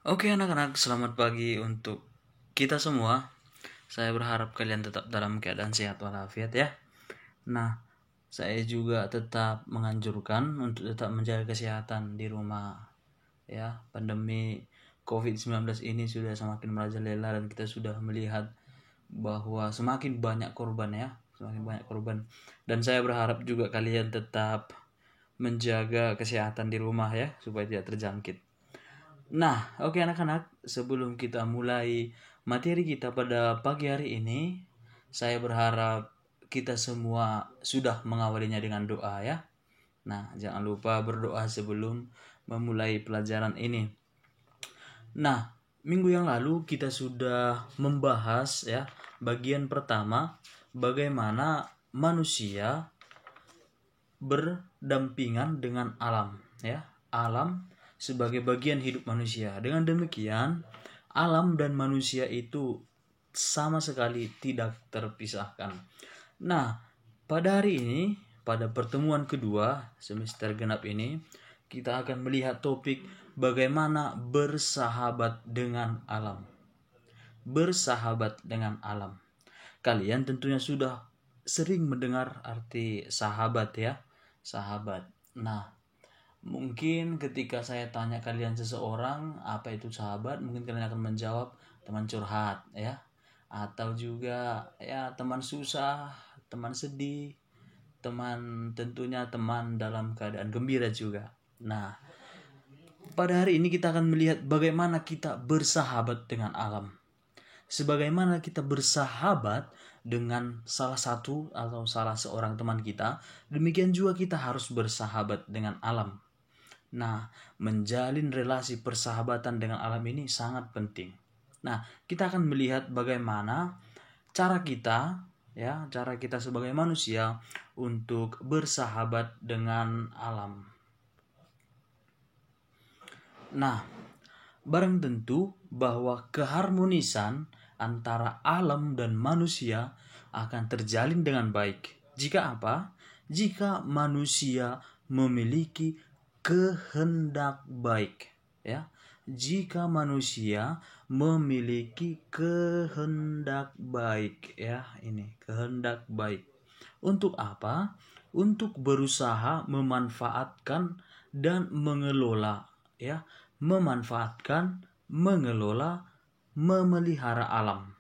Oke anak-anak, selamat pagi untuk kita semua. Saya berharap kalian tetap dalam keadaan sehat walafiat ya. Nah, saya juga tetap menganjurkan untuk tetap menjaga kesehatan di rumah ya. Pandemi COVID-19 ini sudah semakin merajalela dan kita sudah melihat bahwa semakin banyak korban ya, semakin banyak korban. Dan saya berharap juga kalian tetap menjaga kesehatan di rumah ya supaya tidak terjangkit. Nah, oke anak-anak, sebelum kita mulai materi kita pada pagi hari ini, saya berharap kita semua sudah mengawalinya dengan doa ya. Nah, jangan lupa berdoa sebelum memulai pelajaran ini. Nah, minggu yang lalu kita sudah membahas ya bagian pertama bagaimana manusia berdampingan dengan alam ya. Alam sebagai bagian hidup manusia. Dengan demikian, alam dan manusia itu sama sekali tidak terpisahkan. Nah, pada hari ini, pada pertemuan kedua semester genap ini, kita akan melihat topik bagaimana bersahabat dengan alam. Bersahabat dengan alam. Kalian tentunya sudah sering mendengar arti sahabat ya. Sahabat. Nah, mungkin ketika saya tanya kalian seseorang apa itu sahabat, mungkin kalian akan menjawab teman curhat ya, atau juga ya teman susah, teman sedih, tentunya teman dalam keadaan gembira juga. Nah, pada hari ini kita akan melihat bagaimana kita bersahabat dengan alam. Sebagaimana kita bersahabat dengan salah satu atau salah seorang teman kita, demikian juga kita harus bersahabat dengan alam. Nah, menjalin relasi persahabatan dengan alam ini sangat penting. Nah, kita akan melihat bagaimana cara kita sebagai manusia untuk bersahabat dengan alam. Nah, barang tentu bahwa keharmonisan antara alam dan manusia akan terjalin dengan baik. Jika apa? Jika manusia memiliki kehendak baik, ya. Jika manusia memiliki kehendak baik, ya, ini kehendak baik. Untuk apa? Untuk berusaha memanfaatkan dan mengelola, ya, memanfaatkan, mengelola, memelihara alam,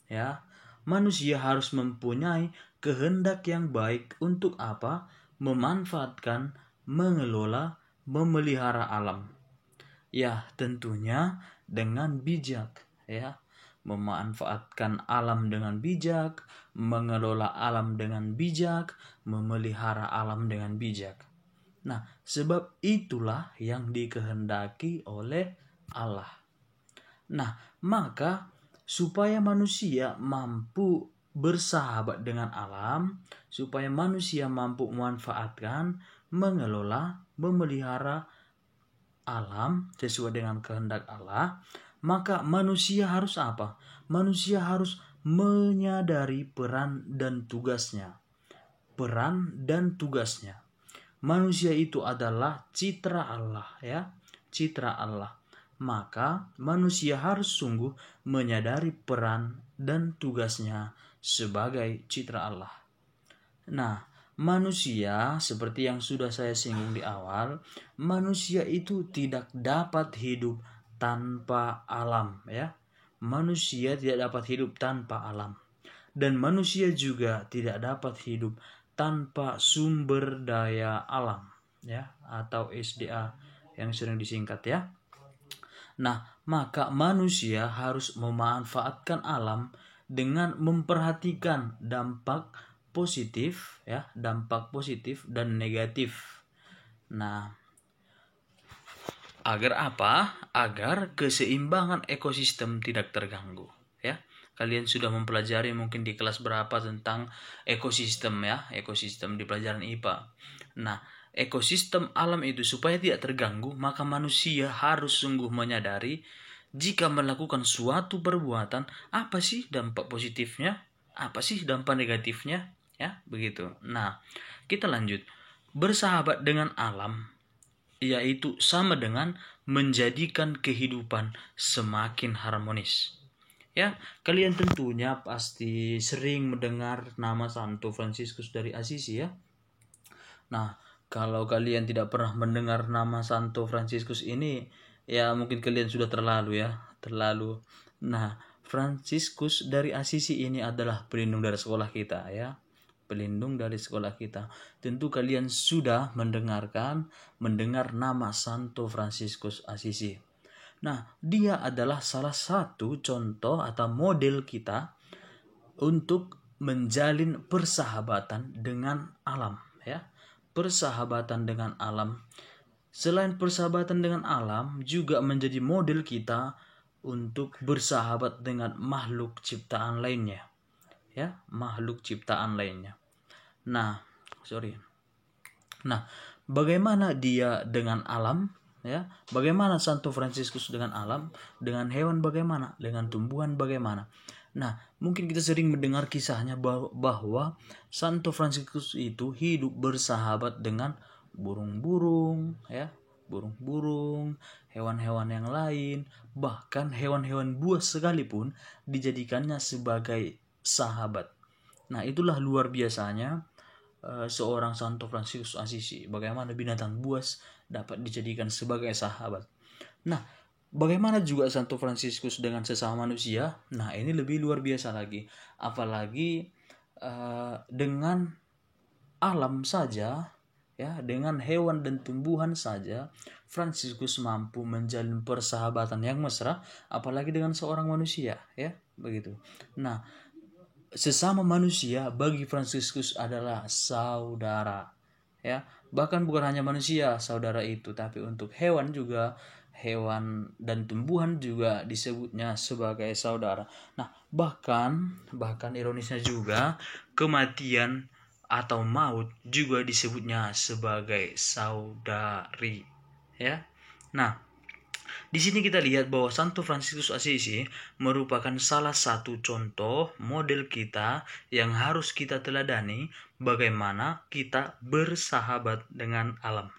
ya. Manusia harus mempunyai kehendak yang baik untuk apa? Memanfaatkan, mengelola, memelihara alam. Ya, tentunya dengan bijak, ya. Memanfaatkan alam dengan bijak, mengelola alam dengan bijak, memelihara alam dengan bijak. Nah, sebab itulah yang dikehendaki oleh Allah. Nah, maka supaya manusia mampu bersahabat dengan alam, supaya manusia mampu memanfaatkan, mengelola, memelihara alam sesuai dengan kehendak Allah, maka manusia harus apa? Manusia harus menyadari peran dan tugasnya. Peran dan tugasnya. Manusia itu adalah citra Allah, ya, citra Allah. Maka manusia harus sungguh menyadari peran dan tugasnya sebagai citra Allah. Nah, manusia seperti yang sudah saya singgung di awal, manusia itu tidak dapat hidup tanpa alam, ya. Manusia tidak dapat hidup tanpa alam. Dan manusia juga tidak dapat hidup tanpa sumber daya alam, ya, atau SDA yang sering disingkat ya. Nah, maka manusia harus memanfaatkan alam dengan memperhatikan dampak positif ya, dampak positif dan negatif. Nah, agar apa? Agar keseimbangan ekosistem tidak terganggu, ya. Kalian sudah mempelajari mungkin di kelas berapa tentang ekosistem ya, ekosistem di pelajaran IPA. Nah, ekosistem alam itu supaya tidak terganggu, maka manusia harus sungguh menyadari jika melakukan suatu perbuatan, apa sih dampak positifnya, apa sih dampak negatifnya, ya, begitu. Nah, kita lanjut. Bersahabat dengan alam yaitu sama dengan menjadikan kehidupan semakin harmonis. Ya, kalian tentunya pasti sering mendengar nama Santo Fransiskus dari Assisi ya. Nah, kalau kalian tidak pernah mendengar nama Santo Fransiskus ini, ya mungkin kalian sudah terlalu. Nah, Fransiskus dari Assisi ini adalah pelindung dari sekolah kita ya. Pelindung dari sekolah kita. Tentu kalian sudah mendengar nama Santo Fransiskus Assisi. Nah, dia adalah salah satu contoh atau model kita untuk menjalin persahabatan dengan alam ya. Persahabatan dengan alam. Selain persahabatan dengan alam, juga menjadi model kita untuk bersahabat dengan makhluk ciptaan lainnya. Ya, makhluk ciptaan lainnya. Nah, bagaimana dia dengan alam? Ya, bagaimana Santo Fransiskus dengan alam, dengan hewan bagaimana, dengan tumbuhan bagaimana? Nah, mungkin kita sering mendengar kisahnya bahwa Santo Fransiskus itu hidup bersahabat dengan burung-burung, ya, burung-burung, hewan-hewan yang lain, bahkan hewan-hewan buas sekalipun dijadikannya sebagai sahabat. Nah, itulah luar biasanya seorang Santo Fransiskus Assisi, bagaimana binatang buas dapat dijadikan sebagai sahabat. Nah, bagaimana juga Santo Fransiskus dengan sesama manusia? Nah, ini lebih luar biasa lagi, apalagi dengan alam saja ya, dengan hewan dan tumbuhan saja Fransiskus mampu menjalin persahabatan yang mesra, apalagi dengan seorang manusia ya, begitu. Nah, sesama manusia bagi Fransiskus adalah saudara ya, bahkan bukan hanya manusia saudara itu, tapi untuk hewan juga, hewan dan tumbuhan juga disebutnya sebagai saudara. Nah, bahkan ironisnya juga kematian atau maut juga disebutnya sebagai saudari ya. Nah, di sini kita lihat bahwa Santo Fransiskus Assisi merupakan salah satu contoh model kita yang harus kita teladani bagaimana kita bersahabat dengan alam.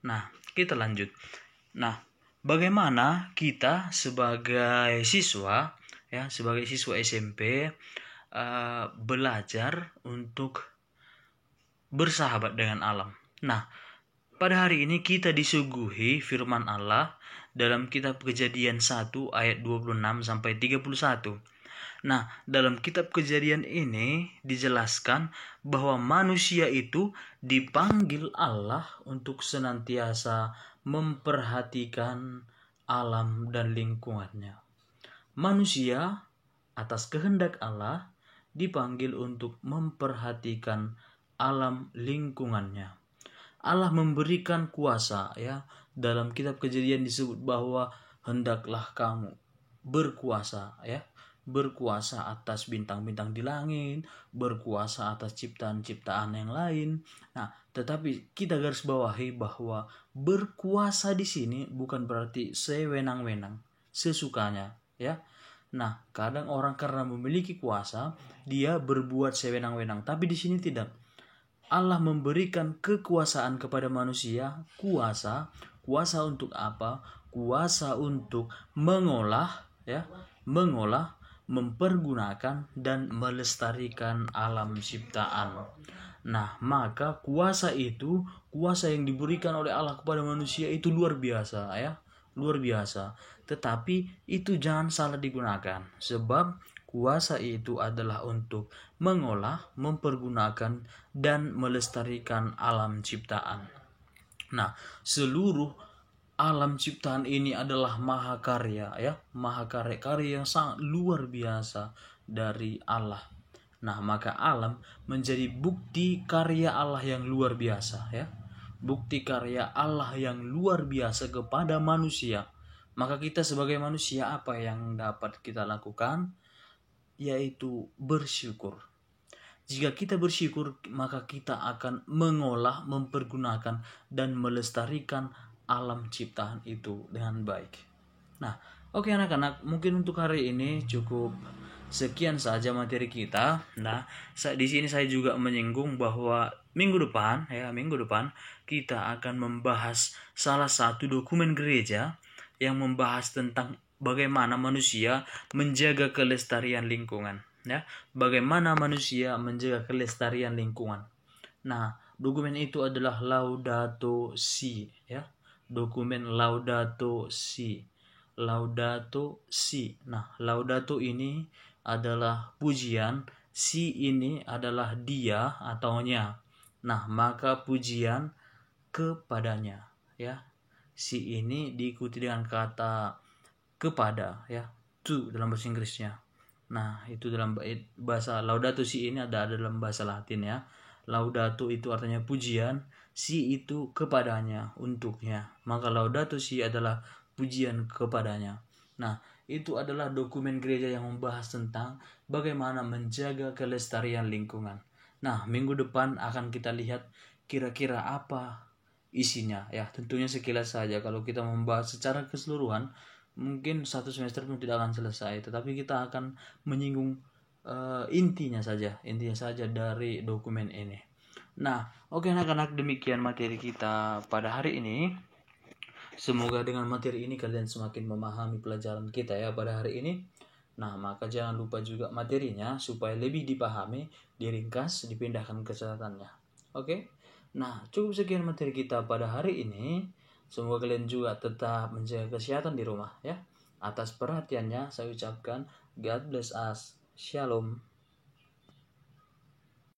Nah, kita lanjut. Nah, bagaimana kita sebagai siswa SMP belajar untuk bersahabat dengan alam. Nah, pada hari ini kita disuguhi firman Allah dalam kitab Kejadian 1 ayat 26 sampai 31. Nah, dalam kitab Kejadian ini dijelaskan bahwa manusia itu dipanggil Allah untuk senantiasa memperhatikan alam dan lingkungannya. Manusia atas kehendak Allah dipanggil untuk memperhatikan alam lingkungannya. Allah memberikan kuasa ya. Dalam kitab Kejadian disebut bahwa hendaklah kamu berkuasa ya, berkuasa atas bintang-bintang di langit, berkuasa atas ciptaan-ciptaan yang lain. Nah, tetapi kita garis bawahi bahwa berkuasa di sini bukan berarti sewenang-wenang, sesukanya ya. Nah, kadang orang karena memiliki kuasa dia berbuat sewenang-wenang, tapi di sini tidak. Allah memberikan kekuasaan kepada manusia, kuasa untuk apa? Kuasa untuk mengolah, mempergunakan dan melestarikan alam ciptaan. Nah, maka kuasa yang diberikan oleh Allah kepada manusia itu luar biasa ya, luar biasa. Tetapi itu jangan salah digunakan, sebab kuasa itu adalah untuk mengolah, mempergunakan, dan melestarikan alam ciptaan. Nah, seluruh alam ciptaan ini adalah mahakarya ya, mahakarya yang sangat luar biasa dari Allah. Nah, maka alam menjadi bukti karya Allah yang luar biasa ya. Bukti karya Allah yang luar biasa kepada manusia. Maka kita sebagai manusia apa yang dapat kita lakukan? Yaitu bersyukur. Jika kita bersyukur, maka kita akan mengolah, mempergunakan, dan melestarikan alam ciptaan itu dengan baik. Nah, oke anak-anak, mungkin untuk hari ini cukup sekian saja materi kita. Nah, di sini saya juga menyinggung bahwa minggu depan kita akan membahas salah satu dokumen gereja yang membahas tentang bagaimana manusia menjaga kelestarian lingkungan, ya. Bagaimana manusia menjaga kelestarian lingkungan. Nah, dokumen itu adalah Laudato Si, ya. Dokumen Laudato Si. Laudato Si. Nah, Laudato ini adalah pujian, si ini adalah dia atau nya. Nah, maka pujian kepadanya, ya. Si ini diikuti dengan kata kepada, ya, to dalam bahasa Inggrisnya. Nah, itu dalam bahasa Laudato Si ini ada dalam bahasa Latin, ya. Laudato itu artinya pujian, si itu kepadanya, untuknya. Maka Laudato Si adalah pujian kepadanya. Nah, itu adalah dokumen gereja yang membahas tentang bagaimana menjaga kelestarian lingkungan. Nah, minggu depan akan kita lihat kira-kira apa isinya, ya. Tentunya sekilas saja. Kalau kita membahas secara keseluruhan, mungkin satu semester pun tidak akan selesai. Tetapi kita akan menyinggung intinya saja dari dokumen ini. Nah, oke anak-anak, demikian materi kita pada hari ini. Semoga dengan materi ini kalian semakin memahami pelajaran kita, ya, pada hari ini. Nah, maka jangan lupa juga materinya supaya lebih dipahami, diringkas, dipindahkan ke catatannya. Oke? Nah, cukup sekian materi kita pada hari ini. Semoga kalian juga tetap menjaga kesehatan di rumah, ya. Atas perhatiannya saya ucapkan God bless us. Shalom.